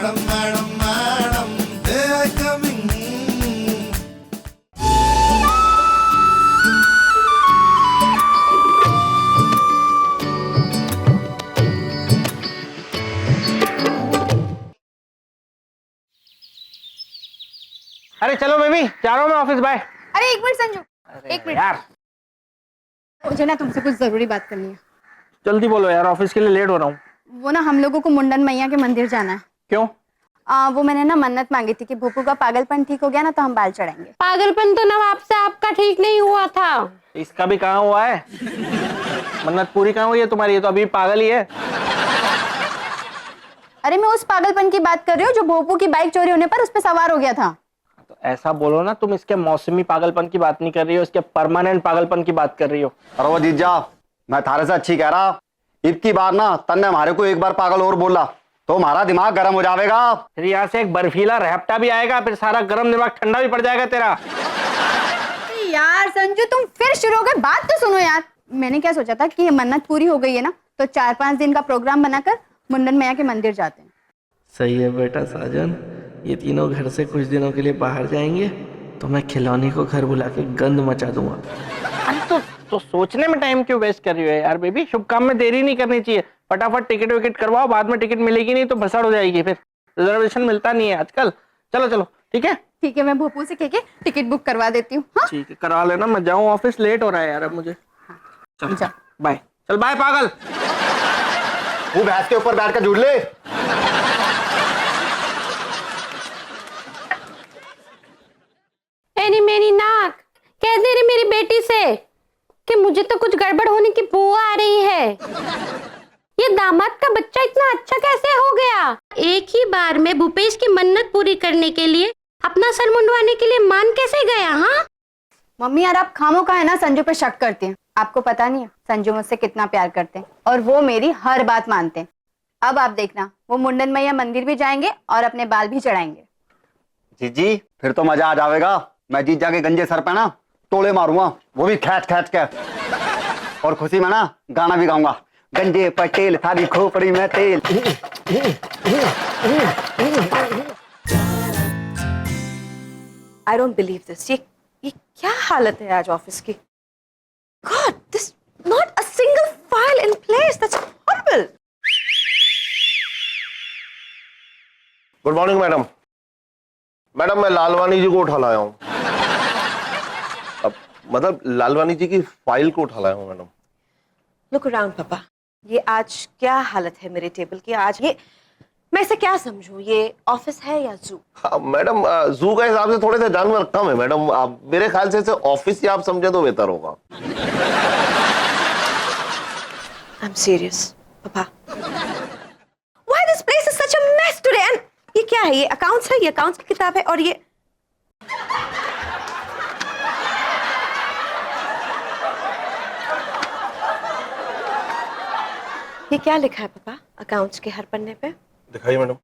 Madam madam madam they I coming. अरे चलो baby, जा रहा हूँ मैं ऑफिस। बाय। अरे एक मिनट संजू, एक मिनट यार मुझे ना तुमसे कुछ जरूरी बात करनी है। जल्दी बोलो यार, ऑफिस के लिए लेट हो रहा हूँ। वो ना हम लोगों को मुंडन मैया के मंदिर जाना है। क्यों? वो मैंने ना मन्नत मांगी थी कि भूपू का पागलपन ठीक हो गया ना तो हम बाल चढ़ाएंगे। पागलपन तो नवाब से आपका ठीक नहीं हुआ था। इसका भी कहाँ हुआ है? मन्नत पूरी कहाँ हुई है तुम्हारी? ये तो अभी पागल ही है। अरे मैं उस पागलपन की बात कर रही हूँ जो भोपू की बाइक चोरी होने पर उस पर सवार हो गया था। तो ऐसा बोलो ना, तुम इसके मौसमी पागलपन की बात नहीं कर रही हो, इसके परमानेंट पागलपन की बात कर रही हो। अरे वो जीजा, मैं थारे से अच्छी कह रहा, इतनी बार ना तन्ने हमारे को एक बार पागल और बोला तो हमारा दिमाग गर्म हो जाएगा। फिर यहाँ से एक बर्फीला रहपटा भी आएगा, फिर सारा गर्म दिमाग ठंडा भी पड़ जाएगा तेरा। यार संजू तुम फिर शुरू हो गए, बात तो सुनो यार। मैंने क्या सोचा था कि मन्नत पूरी हो गई है ना तो 4-5 दिन का प्रोग्राम बनाकर मुंडन मैया के मंदिर जाते हैं। सही है बेटा साजन, ये तीनों घर से कुछ दिनों के लिए बाहर जाएंगे तो मैं खिलौने को घर बुला के गंद मचा दूंगा। अरे तो सोचने में टाइम क्यों वेस्ट कर रही हो यार बेबी? शुभ काम में देरी नहीं करनी चाहिए। फटाफट टिकट विकेट करवाओ, बाद में टिकट मिलेगी नहीं तो भसड़ हो जाएगी, फिर रिजर्वेशन मिलता नहीं है आजकल। चलो चलो ठीक है। ठीक है, मैं भोपू से कह के टिकट बुक करवा देती हूँ। हाँ? ठीक है करवा लेना, मैं जाऊँ ऑफिस, लेट हो रहा है यार अब मुझे। चल जा। बाय। चल बाय पागल। वो भैंस के ऊपर बैठ कर जुड़ ले। मेरी नाक कह दे रही मेरी बेटी से कि मुझे तो कुछ गड़बड़ होने की बू आ रही है। ये दामाद का बच्चा इतना अच्छा कैसे हो गया? एक ही बार में भूपेश की मन्नत पूरी करने के लिए, अपना सर मुंडवाने के लिए मान कैसे गया? हाँ मम्मी यार आप खामों का है ना संजू पे शक करते हैं। आपको पता नहीं है संजू मुझसे कितना प्यार करते हैं और वो मेरी हर बात मानते हैं। अब आप देखना वो मुंडन मैया मंदिर भी जाएंगे और अपने बाल भी चढ़ाएंगे। जीजी फिर तो मजा आ जाएगा। मैं जीजा के गंजे सर पे ना तोड़े मारूंगा, वो भी खैच खैच के, और खुशी में ना गाना भी गाऊंगा, गंजे पटेल थारी खोपड़ी में तेल। I don't believe this. ये क्या हालत है आज ऑफिस की? God, this not a single file in place. That's horrible. Good morning madam. Madam मैं लालवानी जी को उठा लाया हूँ। अब मतलब लालवानी जी की फाइल को उठा लाया हूँ मैडम। Look around, पापा। ये आज क्या हालत है मेरे टेबल की? आज ये मैं इसे क्या समझूं? ये ऑफिस है या जू? हाँ, मैडम जू का हिसाब से थोड़े से जानवर कम है मैडम। आप मेरे ख्याल से इसे ऑफिस ही आप समझे तो बेहतर होगा। I'm serious, पापा। Why this place is such a mess today? And ये क्या है? ये अकाउंट्स है, ये अकाउंट्स की किताब है, और ये क्या लिखा है पापा अकाउंट्स के हर पन्ने पे? दिखाइए मैडम।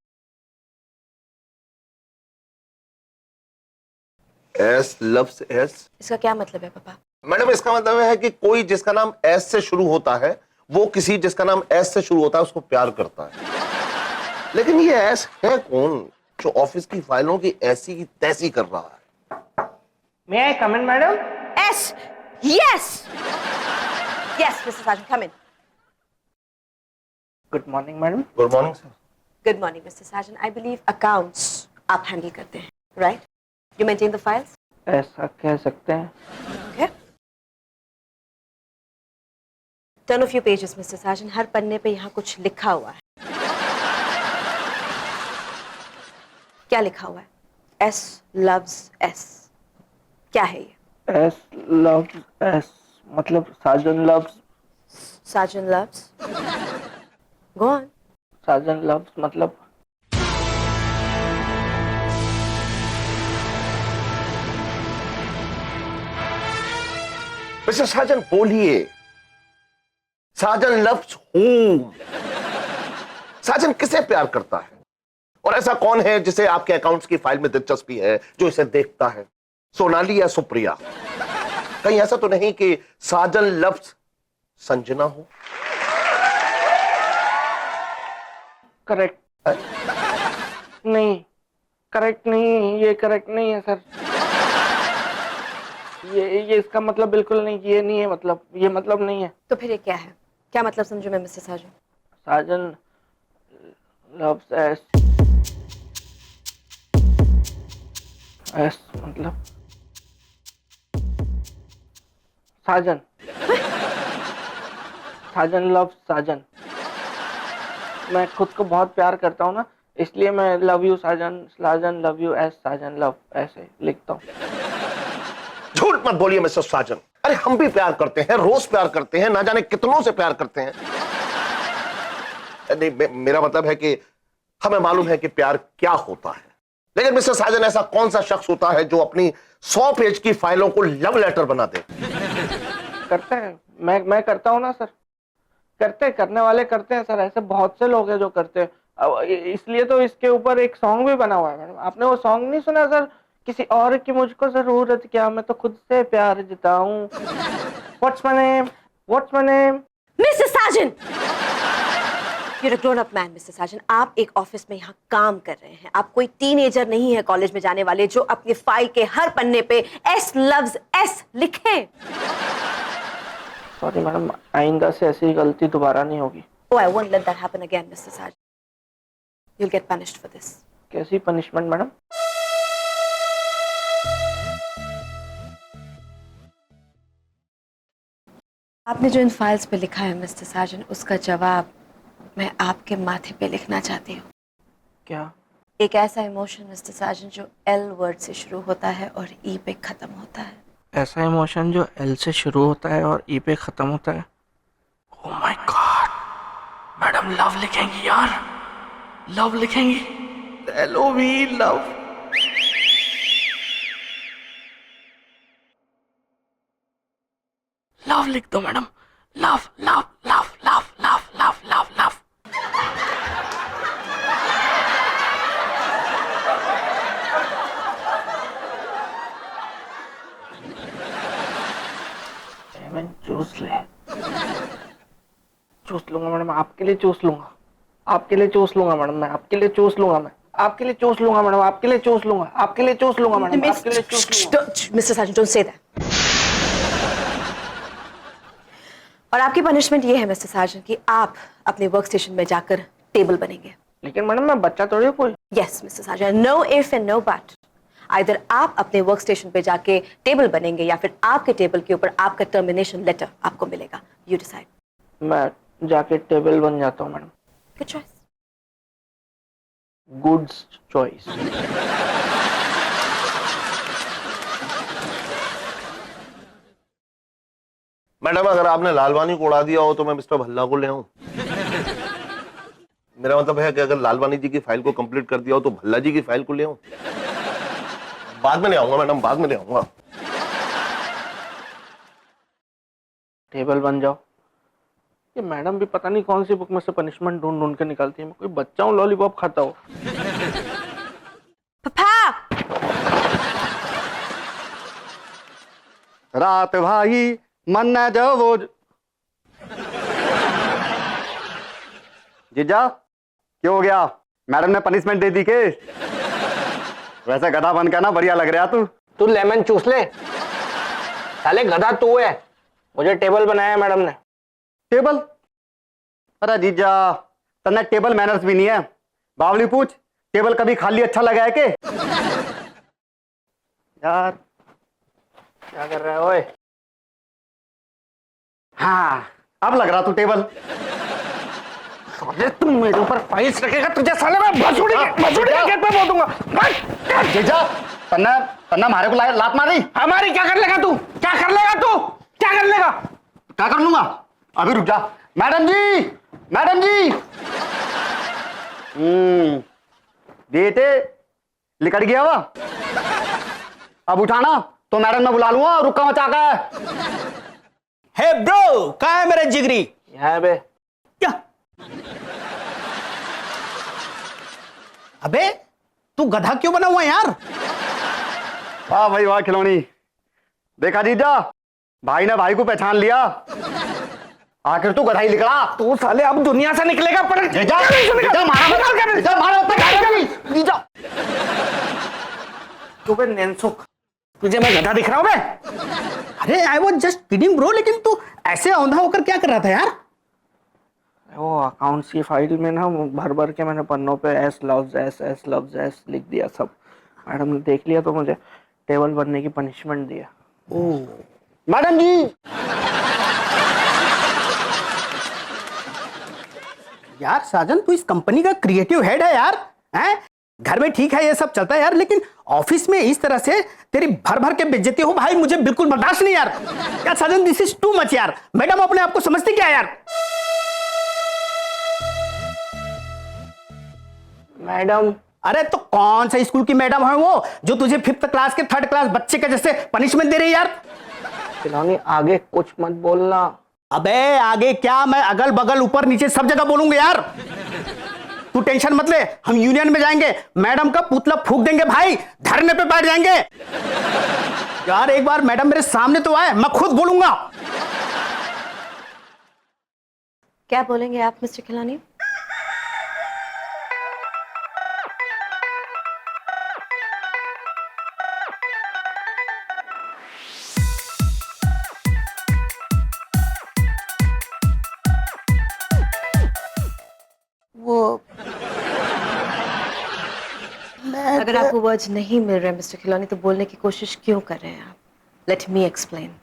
S loves S. इसका क्या मतलब है पापा? मैडम इसका मतलब है कि कोई जिसका नाम एस से शुरू होता है वो किसी जिसका नाम एस से शुरू होता है उसको प्यार करता है। लेकिन ये एस है कौन जो ऑफिस की फाइलों की ऐसी की तैसी कर रहा है? May I come in madam? Yes. Yes yes mister Sajan, come in. Good morning madam. Good morning sir. Good morning mister Sajan. I believe accounts आप हैंडल करते हैं, right? You maintain the files? ऐसा कह सकते हैं। Okay. Turn a few pages mister Sajan. हर पन्ने पे यहाँ कुछ लिखा हुआ है। क्या लिखा हुआ है? S loves S. क्या है ये? एस लव्स एस मतलब Sajan loves. Sajan loves. Go on. Sajan loves मतलब मिस्टर साजन बोलिए। Sajan loves whom. साजन किसे प्यार करता है? और ऐसा कौन है जिसे आपके अकाउंट्स की फाइल में दिलचस्पी है, जो इसे देखता है? सोनाली या सुप्रिया? कहीं ऐसा तो नहीं कि साजन लव्स संजना हो? करेक्ट। नहीं, करेक्ट नहीं, ये करेक्ट नहीं है सर। ये इसका मतलब बिल्कुल नहीं, ये नहीं है मतलब, ये मतलब नहीं है। तो फिर ये क्या है? क्या मतलब समझू मैं मिस्टर साजन? साजन लव्स एस, एस मतलब साजन, साजन लव्स साजन। मैं खुद को बहुत प्यार करता हूँ ना, इसलिए मैं love you Sajan, Sajan love you S, Sajan love ऐसे लिखता हूँ। झूठ मत बोलिए मिस्टर साजन। अरे हम भी प्यार करते हैं, रोज प्यार करते हैं, ना जाने कितनों से प्यार करते हैं। नहीं, मेरा मतलब है कि हमें मालूम है कि प्यार क्या होता है, लेकिन मिस्टर साजन ऐसा कौन सा शख्स होता है जो अपनी 100 पेज की फाइलों को लव लेटर बना दे? करते हैं, मैं करता हूँ ना सर, करने वाले करते हैं सर, ऐसे बहुत से लोग हैं जो करते हैं। इसलिए तो इसके ऊपर एक सॉन्ग भी बना हुआ है मैडम। आपने वो सॉन्ग नहीं सुना सर, किसी और की मुझको जरूरत क्या, मैं तो खुद से प्यार जताऊं। What's my name? What's my name? Mister Sajan, You're a grown up man, mister Sajan. आप एक ऑफिस में यहाँ काम कर रहे हैं। आप कोई टीनेजर नहीं है कॉलेज में जाने वाले जो अपनी फाइल के हर पन्ने पे एस लव्स एस लिखे। सॉरी मैडम, आइंदा से ऐसी गलती दोबारा नहीं होगी। Oh, I won't let that happen again, Mr. Sargent. You'll get punished for this. कैसी पनिशमेंट मैडम? आपने जो इन फाइल्स पे लिखा है मिस्टर साजन, उसका जवाब मैं आपके माथे पे लिखना चाहती हूँ। क्या? एक ऐसा इमोशन मिस्टर साजन जो एल वर्ड से शुरू होता है और ई पे खत्म होता है। ऐसा इमोशन जो एल से शुरू होता है और ई पे खत्म होता है। Oh my god, madam love लिखेंगी यार, लव लिखेंगी, LOV लव। लव लिख दो madam, love love love love love love love love. चूस ले, चूस लूंगा मैडम, आपके लिए चूस लूंगा, आपके लिए चूस लूंगा मैडम, मैं आपके लिए चूस लूंगा, मैं आपके लिए चूस लूंगा मैडम, आपके लिए चूस लूंगा, आपके लिए चूस लूंगा मैडम, आपके लिए चूस लूंगा। Mister Sajan, don't say that. और आपकी पनिशमेंट ये है मिस्टर साजन कि आप अपने वर्क स्टेशन में जाकर टेबल बनेंगे। लेकिन मैडम मैं बच्चा थोड़ी हूँ कोई। Yes mister Sajan, no if and no but. Either आप अपने वर्क स्टेशन पे जाके टेबल बनेंगे या फिर आपके टेबल के ऊपर आपका टर्मिनेशन लेटर आपको मिलेगा। You decide. मैं जाके टेबल बन जाता हूँ madam. Good choice. Good choice. Madam अगर आपने लालवानी को उड़ा दिया हो तो मैं मिस्टर भल्ला को ले आऊं? मेरा मतलब है कि अगर लालवानी जी की फाइल को कंप्लीट कर दिया हो तो भल्ला जी की फाइल को ले आऊं? बाद में ले आऊंगा मैडम, बाद में ले आऊंगा। टेबल बन जाओ। ये मैडम भी पता नहीं कौन सी बुक में से पनिशमेंट ढूंढ ढूंढ के निकालती है। मैं कोई बच्चा हूँ लॉलीपॉप खाता हो। पापा, रात भाई मन न जाओ वो जीजा, क्या हो गया? मैडम ने पनिशमेंट दे दी के? वैसे गधा बन के ना बढ़िया लग रहा तू लेमन चूस ले। साले गधा तू है, मुझे टेबल बनाया मैडम ने। टेबल? अरे जीजा, तन्ने टेबल मैनर्स भी नहीं है। बावली पूछ, टेबल कभी खाली अच्छा लगा है के? यार क्या कर रहा है ओए? हाँ, अब लग रहा तू टेबल। अरे तुम मेरे ऊपर फाइल्स रखेगा तुझे साले मैं भसुड़ी के गेट पे बोल दूंगा। जीजा, तन्ना मारे को लात मारी। हमारी क्या कर लेगा तू? क्या कर लेगा तू? क्या कर लेगा? क्या कर लूंगा? अभी रुक जा। मैडम जी, मैडम जी। बेटे लिकड़ गया हुआ, अब उठाना तो मैडम मैं बुला लूंगा। रुका मचा का हे ब्रो, कहाँ है मेरा जिगरी? यहाँ बे। क्या? अबे तू गधा क्यों बना हुआ है यार? वाह भाई वाह खिलौनी। देखा जीजा, भाई ने भाई को पहचान लिया। आखिर तू गधा ही निकला। तू साले अब दुनिया से निकलेगा पर जीजा, जीजा मारा, जीजा मारा, जीजा तू बे नैनसुख, तुझे मैं गधा दिख रहा हूँ बे? अरे I was just kidding bro, लेकिन तू ऐसे औंधा होकर क्या कर रहा था यार? वो अकाउंट्स की फाइल में ना भर भर के मैंने पन्नों पे एस लव्स एस लिख दिया सब। मैडम ने देख लिया तो मुझे टेबल बनने की पनिशमेंट दिया। ओह मैडम जी, यार साजन, तू इस कंपनी का क्रिएटिव हेड है यार, हैं? घर में ठीक है ये सब चलता है यार, लेकिन ऑफिस में इस तरह से तेरी भर भर के बेइज्जती हो भाई, मुझे बिल्कुल बर्दाश्त नहीं यार। यार साजन, दिस इज टू मच यार। मैडम अपने आप को समझती क्या है यार? मैडम? अरे तो कौन सा स्कूल की मैडम है वो जो तुझे 5th क्लास के 3rd क्लास बच्चे के जैसे पनिशमेंट दे रही है यार? खिलौनी आगे कुछ मत बोलना। अबे आगे क्या, मैं अगल बगल ऊपर नीचे सब जगह बोलूंगा यार। तू टेंशन मत ले, हम यूनियन में जाएंगे, मैडम का पुतला फूंक देंगे भाई, धरने पे बैठ जाएंगे। यार एक बार मैडम मेरे सामने तो आए, मैं खुद बोलूंगा। क्या बोलेंगे आप मिस्टर खिलानी? अगर आपको वर्ड्स नहीं मिल रहे मिस्टर खिलौनी तो बोलने की कोशिश क्यों कर रहे हैं आप? Let me explain.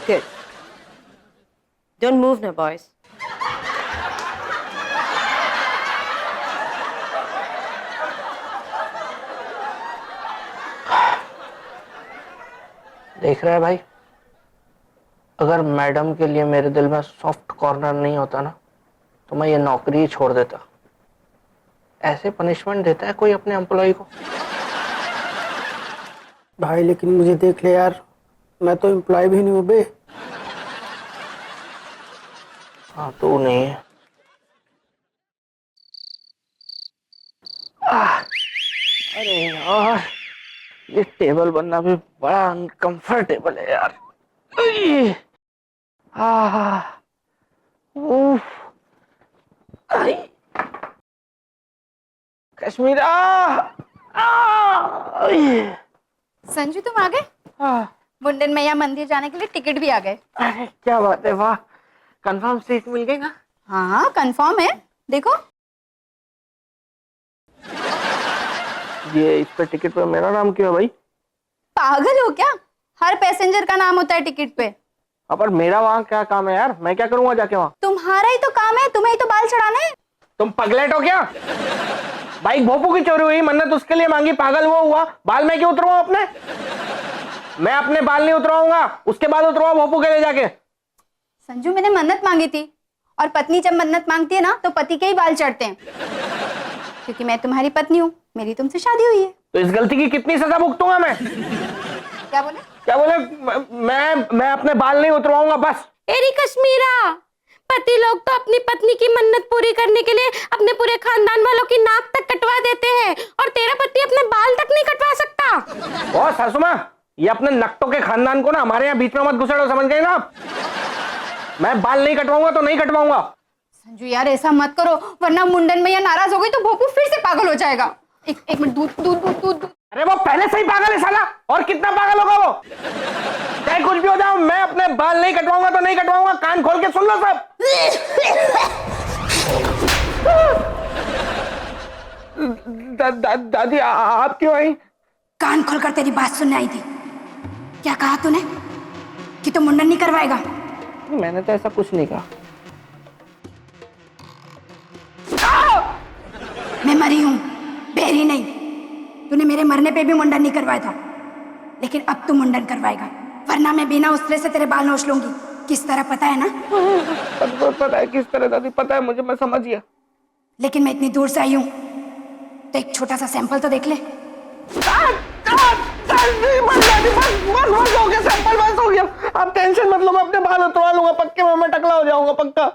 Good, don't move ना बॉयज। देख रहा है भाई, अगर मैडम के लिए मेरे दिल में सॉफ्ट कॉर्नर नहीं होता ना तो मैं ये नौकरी ही छोड़ देता। ऐसे पनिशमेंट देता है कोई अपने एम्प्लॉय को? भाई लेकिन मुझे देख ले यार, मैं तो एम्प्लॉय भी नहीं हूँ बे। हाँ तू नहीं है। अरे यार, ये टेबल बनना भी बड़ा अनकंफर्टेबल है यार। उफ, कश्मीरा। संजू तुम आ गए? मुंडन मैया मंदिर जाने के लिए टिकट भी आ गए। अरे क्या बात है, वाह, कंफर्म सीट मिल गई ना? हाँ हाँ कंफर्म है, देखो। ये इस पे टिकट पे मेरा नाम क्यों है भाई? पागल हो क्या? हर पैसेंजर का नाम होता है टिकट पे। अब पर मेरा वहाँ क्या काम है यार? मैं क्या करूंगा जाके वहाँ? तुम्हारा ही तो काम है, तुम्हें ही तो बाल चढ़ाने हैं। तुम पगलेट हो क्या? बाइक भोपू की चोरी हुई, मन्नत उसके लिए मांगी, पागल वो हुआ, बाल मैं क्यों उतरवाऊं अपने? मैं अपने बाल नहीं उतरवाऊंगा, उसके बाद उतरवाऊं भोपू के ले जाके। संजू मैंने मन्नत मांगी थी, और पत्नी जब मन्नत मांगती है ना तो पति के ही बाल चढ़ते हैं, क्योंकि मैं तुम्हारी पत्नी हूँ, मेरी तुमसे शादी हुई है। तो इस गलती की कितनी सजा भुगतूंगा मैं? क्या बोले? क्या बोले? मैं अपने बाल नहीं उतरवाऊंगा बस। एरी कश्मीरा, पति लोग तो अपनी पत्नी की मन्नत पूरी करने के लिए अपने पूरे खानदान वालों की नाक तक कटवा देते हैं, और तेरा पति अपने बाल तक नहीं कटवा सकता। ओ सासू माँ, ये अपने नक्टों के खानदान को ना हमारे यहाँ बीच में मत घुसेड़ो, समझ गए ना आप? मैं बाल नहीं कटवाऊंगा तो नहीं कटवाऊंगा। संजू यार ऐसा मत करो, वरना मुंडन में या नाराज हो गई तो भोपू फिर से पागल हो जाएगा। एक मिनट, दूध दूध दूध दूध दूध। अरे वो पहले से ही पागल है साला, और कितना पागल होगा वो? चाहे कुछ भी हो जाओ, मैं अपने बाल नहीं कटवाऊंगा तो नहीं कटवाऊंगा। कान खोल के सुन लो सब। दादी आप क्यों आई? कान खोलकर तेरी बात सुनने आई थी। क्या कहा तूने? कि तू मुंडन नहीं करवाएगा? मैंने तो ऐसा कुछ नहीं कहा। मैं मरी हूं, बेरी नहीं। तूने मेरे मरने पे भी मुंडन नहीं करवाया था, लेकिन अब तू मुंडन करवाएगा, वरना मैं बिना उसले से तेरे बाल नोच लूंगी। किस तरह, पता है ना? पता है किस तरह दादी, पता है मुझे, मैं समझ गया। लेकिन मैं इतनी दूर से आई हूं तो एक छोटा सा सैंपल तो देख ले। आप टेंशन मत लो, मैं अपने बाल उतरवा लूंगा पक्के में, मैं टकला हो जाऊंगा पक्का।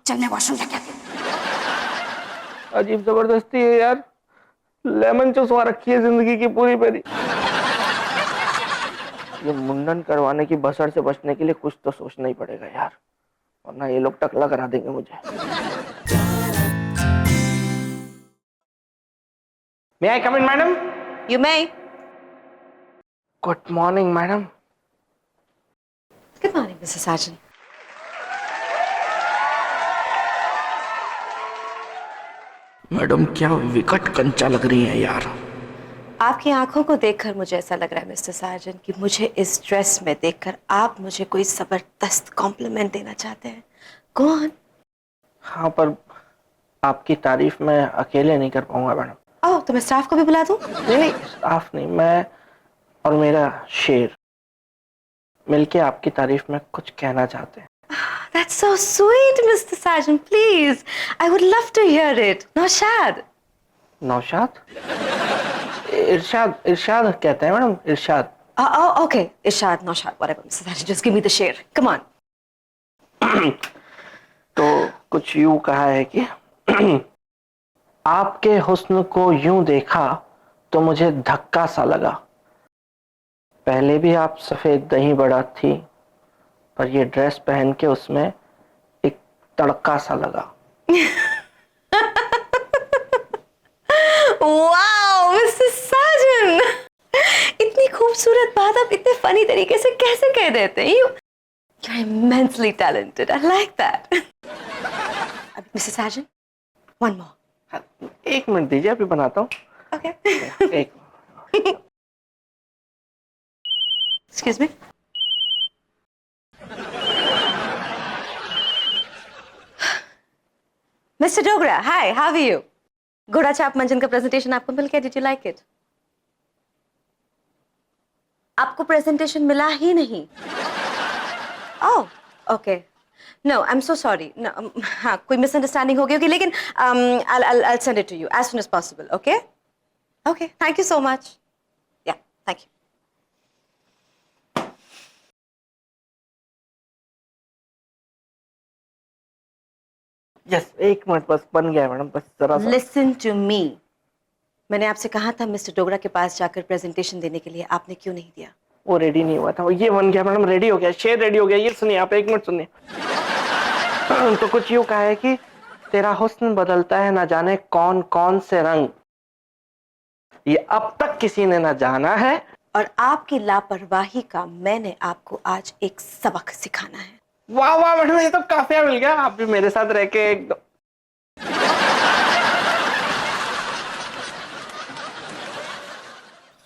चल मैं वॉशरूम जाके आती हूं। अजीब जबरदस्ती है यार, लेमन चुसवा रखी है जिंदगी की पूरी पूरी। ये मुंडन करवाने की बसर से बचने के लिए कुछ तो सोचना ही पड़ेगा यार, वरना ये लोग टकला करा देंगे मुझे। May I come in madam? You may. Good morning madam. Good morning, Mrs. Sargent. Madam क्या विकट कंचा लग रही है यार. आपकी आंखों को देखकर मुझे ऐसा लग रहा है मिस्टर सार्जन कि मुझे इस ड्रेस में देखकर आप मुझे कोई जबरदस्त कॉम्प्लीमेंट देना चाहते हैं. Go on. हाँ, पर आपकी तारीफ मैं अकेले नहीं कर पाऊंगा मैडम. ओह, तो मैं स्टाफ को भी बुला दूं? नहीं, स्टाफ नहीं, मैं और मेरा शेर मिलके आपकी तारीफ में कुछ कहना चाहते हैं. That's so sweet, Mr. Sargent. Please, I would love to hear it. Naushad. Naushad? इरशाद, इरशाद कहते हैं madam, Irshad. Oh, okay. Irshad, Naushad, whatever, Mr. Sargent. Just give me the share. Come on. तो कुछ यूं कहा है कि आपके हुस्न को यूं देखा तो मुझे धक्का सा लगा. पहले भी आप सफेद दही बड़ा थी, पर ये ड्रेस पहन के उसमें एक तड़का सा लगा. Wow, Mr. Sargent. इतनी खूबसूरत बात आप इतने फनी तरीके से कैसे कह देते हैं? You're immensely talented. I like that. Mr. Sargent, one more. एक मिनट दीजिए, अभी बनाता हूँ. Okay. एक Excuse me. Mr. Dogra, hi, how are you? घोड़ा चाप मंजन का प्रेजेंटेशन आपको मिल गया? Did you like it? आपको प्रेजेंटेशन मिला ही नहीं? Oh, okay. No, I'm so sorry. No, हाँ, कोई मिसअंडरस्टैंडिंग हो गई होगी, लेकिन I'll send it to you as soon as possible. Okay? Okay. Thank you so much. Yeah, thank you. Yes, एक मिनट बस, बन गया मैडम, बस जरा सा. Listen to me. मैंने आपसे कहा था मिस्टर डोगरा के पास जाकर प्रेजेंटेशन देने के लिए, आपने क्यों नहीं दिया? वो रेडी नहीं हुआ था. ये बन गया मैडम, रेडी हो गया, शेर रेडी हो गया. ये सुनिए, आप एक मिनट सुनिए. तो कुछ यूं कहा है कि तेरा हुस्न बदलता है ना जाने कौन कौन से रंग, ये अब तक किसी ने ना जाना है. और आपकी लापरवाही का मैंने आपको आज एक सबक सिखाना है. वाह वाह मैडम, ये तो काफिया मिल गया. आप भी मेरे साथ रह के एकदम.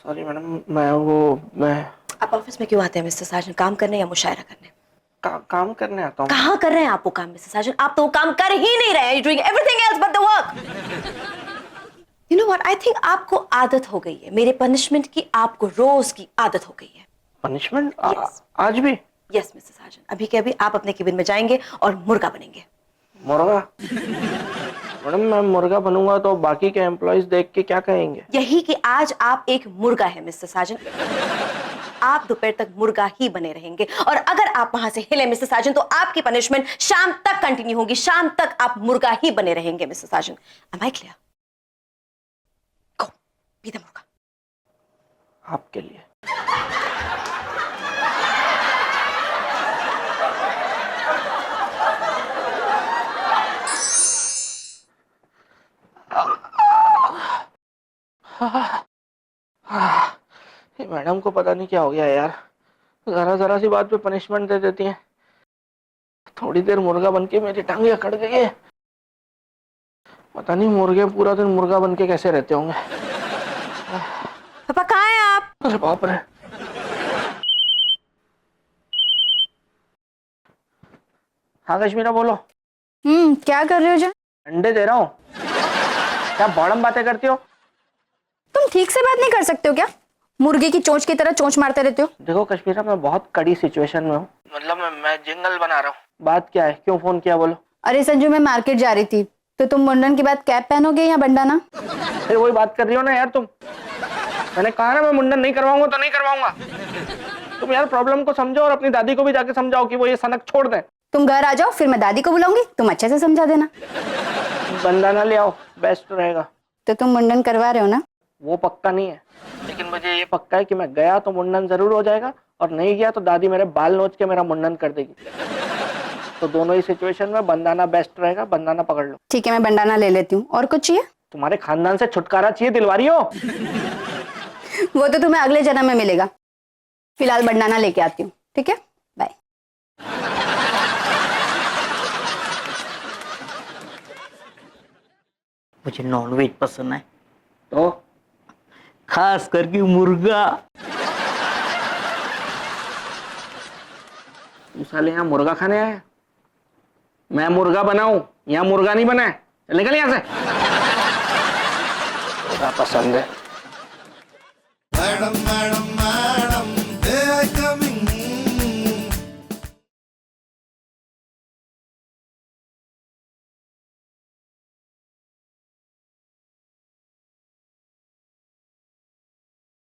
सॉरी मैडम, मैं आप ऑफिस में क्यों आते हैं मिस्टर सार्जन? काम करने या मुशायरा करने? काम करने आता हूँ. कहाँ कर रहे हैं आप वो काम मिस्टर सार्जन? आप तो वो काम कर ही नहीं रहे हैं. You're doing everything else but the work. You know what? I think आपको आदत हो गई है मेरे पनिशमेंट की. आपको रोज की आदत हो गई है. पनिशमेंट? Yes. आज भी? यस मिस्टर सार्जन, अभी के अभी आप अपने केबिन में जाएंगे और मुर्गा बनेंगे. मुर्गा? मैडम, मैं मुर्गा बनूंगा तो बाकी के एम्प्लॉइज देख के क्या कहेंगे? यही कि आज आप एक मुर्गा है मिस्टर सार्जन. आप दोपहर तक मुर्गा ही बने रहेंगे, और अगर आप वहां से हिले मिस्टर सार्जन तो आपकी पनिशमेंट शाम तक कंटिन्यू होगी. शाम तक आप मुर्गा ही बने रहेंगे mister surgeon. Am I clear? Go, be the मुर्गा. आपके लिए. मैडम को पता नहीं क्या हो गया यार, जरा सी बात पे पनिशमेंट दे देती हैं. थोड़ी देर मुर्गा बनके मेरी टांगे अकड़ गई है. पता नहीं मुर्गे पूरा दिन मुर्गा बनके कैसे रहते होंगे. पापा कहाँ हैं आप? अरे बाप रे. हाँ कश्मीरा बोलो. क्या कर रहे हो जान? अंडे दे रहा हूँ. क्या बॉडम बातें करती हो? तुम ठीक से बात नहीं कर सकते हो क्या? मुर्गे की चोंच की तरह चोंच मारते रहते हो. देखो कश्मीरा, मैं बहुत कड़ी सिचुएशन में हूँ. मतलब मैं जिंगल बना रहा हूँ. बात क्या है, क्यों फोन किया, बोलो. अरे संजू, मैं मार्केट जा रही थी, तो तुम मुंडन के बाद कैप पहनोगे या बंडाना? फिर वही बात कर रही हो ना यार तुम. मैंने कहा ना मैं मुंडन नहीं करवाऊंगा तो नहीं करवाऊंगा. तुम यार प्रॉब्लम को समझो और अपनी दादी को भी जाके समझाओ कि वो ये सनक छोड़ दें. तुम घर आ जाओ, फिर मैं दादी को बुलाऊंगी, तुम अच्छे से समझा देना. बंदाना ले आओ, बेस्ट रहेगा. तो तुम मुंडन करवा रहे हो ना? वो पक्का नहीं है, लेकिन मुझे ये पक्का है कि मैं गया तो मुंडन जरूर हो जाएगा, और नहीं गया तो दादी मेरे बाल नोच के मेरा मुंडन कर देगी. तो दोनों ही सिचुएशन में बंदाना बेस्ट रहेगा. बंदाना पकड़ लो. ठीक है, मैं बंडाना ले लेती हूँ. और कुछ चाहिए? तुम्हारे खानदान से छुटकारा चाहिए दिलवारी हो। वो तो तुम्हें अगले जन्म में मिलेगा। फिलहाल बनाना लेके आती हूँ, ठीक है, बाय। मुझे नॉनवेज पसंद है, तो खास करके मुर्गा। तू साले यहाँ मुर्गा खाने आया? मैं मुर्गा बनाऊं, यहाँ मुर्गा नहीं बना है। चल निकल यहाँ से। क्या पसंद है? Madam madam